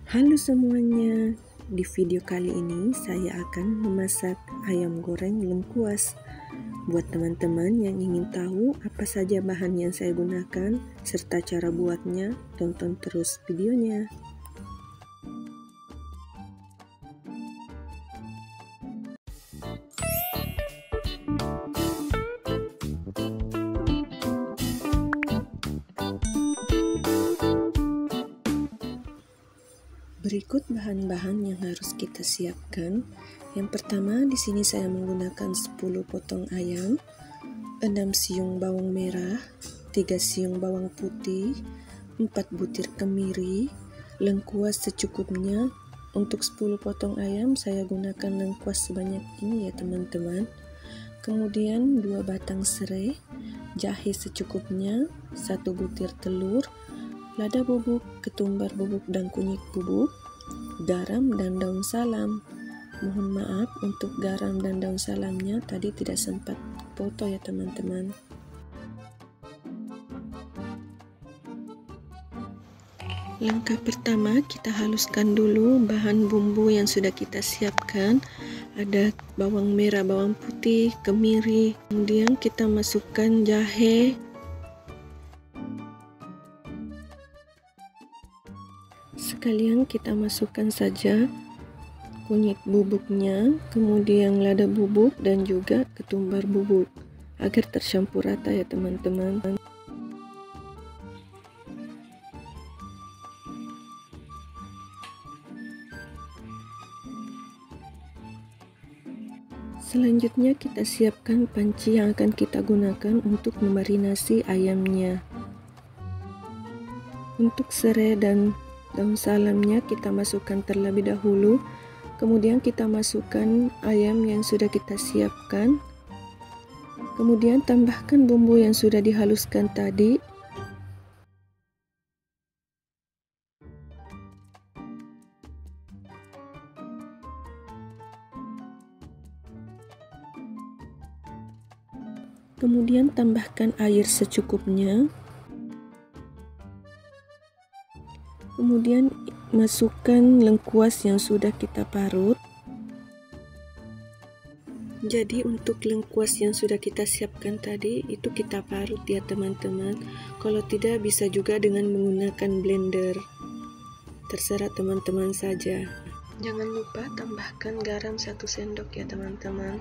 Halo semuanya, di video kali ini saya akan memasak ayam goreng lengkuas. Buat teman-teman yang ingin tahu apa saja bahan yang saya gunakan serta cara buatnya, tonton terus videonya. Berikut bahan-bahan yang harus kita siapkan. Yang pertama, di sini saya menggunakan 10 potong ayam, 6 siung bawang merah, 3 siung bawang putih, 4 butir kemiri, lengkuas secukupnya. Untuk 10 potong ayam saya gunakan lengkuas sebanyak ini ya teman-teman. Kemudian 2 batang serai, jahe secukupnya, 1 butir telur, lada bubuk, ketumbar bubuk dan kunyit bubuk, garam dan daun salam. Mohon maaf untuk garam dan daun salamnya tadi tidak sempat foto ya teman-teman. Langkah pertama, kita haluskan dulu bahan bumbu yang sudah kita siapkan. Ada bawang merah, bawang putih, kemiri, kemudian kita masukkan jahe, sekalian kita masukkan saja kunyit bubuknya, kemudian lada bubuk dan juga ketumbar bubuk agar tercampur rata ya teman-teman. Selanjutnya kita siapkan panci yang akan kita gunakan untuk memarinasi ayamnya. Untuk serai dan daun salamnya kita masukkan terlebih dahulu, kemudian kita masukkan ayam yang sudah kita siapkan, kemudian tambahkan bumbu yang sudah dihaluskan tadi. Kemudian tambahkan air secukupnya. Kemudian masukkan lengkuas yang sudah kita parut. Jadi untuk lengkuas yang sudah kita siapkan tadi itu kita parut ya teman-teman. Kalau tidak bisa juga dengan menggunakan blender. Terserah teman-teman saja. Jangan lupa tambahkan garam 1 sendok ya teman-teman.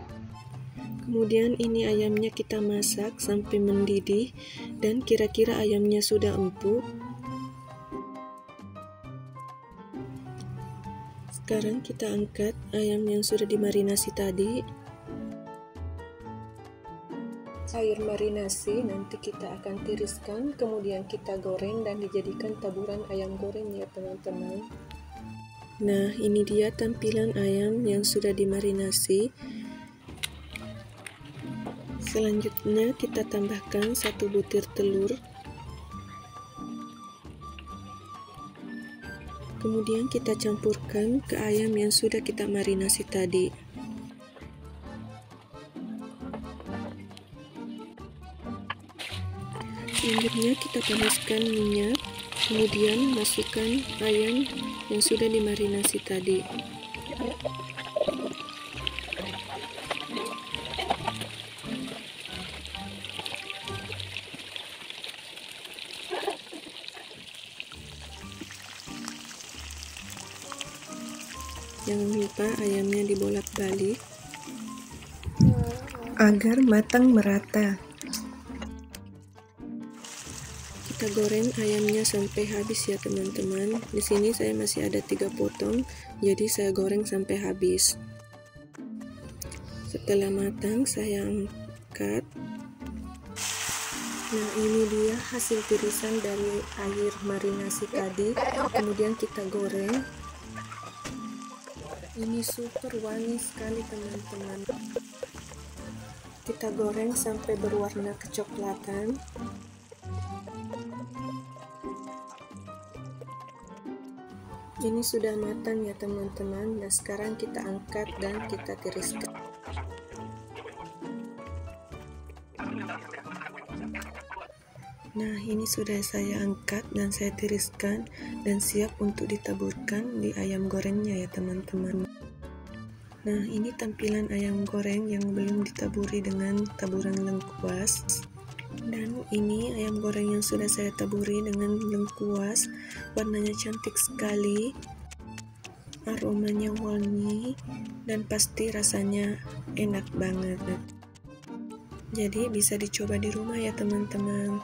Kemudian ini ayamnya kita masak sampai mendidih dan kira-kira ayamnya sudah empuk. Sekarang kita angkat ayam yang sudah dimarinasi tadi. Air marinasi nanti kita akan tiriskan, kemudian kita goreng dan dijadikan taburan ayam goreng ya teman-teman. Nah, ini dia tampilan ayam yang sudah dimarinasi. Selanjutnya kita tambahkan 1 butir telur. Kemudian kita campurkan ke ayam yang sudah kita marinasi tadi. Selanjutnya kita panaskan minyak, kemudian masukkan ayam yang sudah dimarinasi tadi. Jangan lupa ayamnya dibolak-balik agar matang merata. Kita goreng ayamnya sampai habis ya teman-teman. Di sini saya masih ada 3 potong, jadi saya goreng sampai habis. Setelah matang saya angkat. Nah, ini dia hasil tirisan dari air marinasi tadi. Kemudian kita goreng. Ini super wangi sekali teman-teman. Kita goreng sampai berwarna kecoklatan. Ini sudah matang ya teman-teman. Nah, sekarang kita angkat dan kita tiriskan. Nah, ini sudah saya angkat dan saya tiriskan dan siap untuk ditaburkan di ayam gorengnya ya teman-teman. Nah, ini tampilan ayam goreng yang belum ditaburi dengan taburan lengkuas. Dan ini ayam goreng yang sudah saya taburi dengan lengkuas. Warnanya cantik sekali, aromanya wangi, dan pasti rasanya enak banget. Jadi bisa dicoba di rumah ya teman-teman.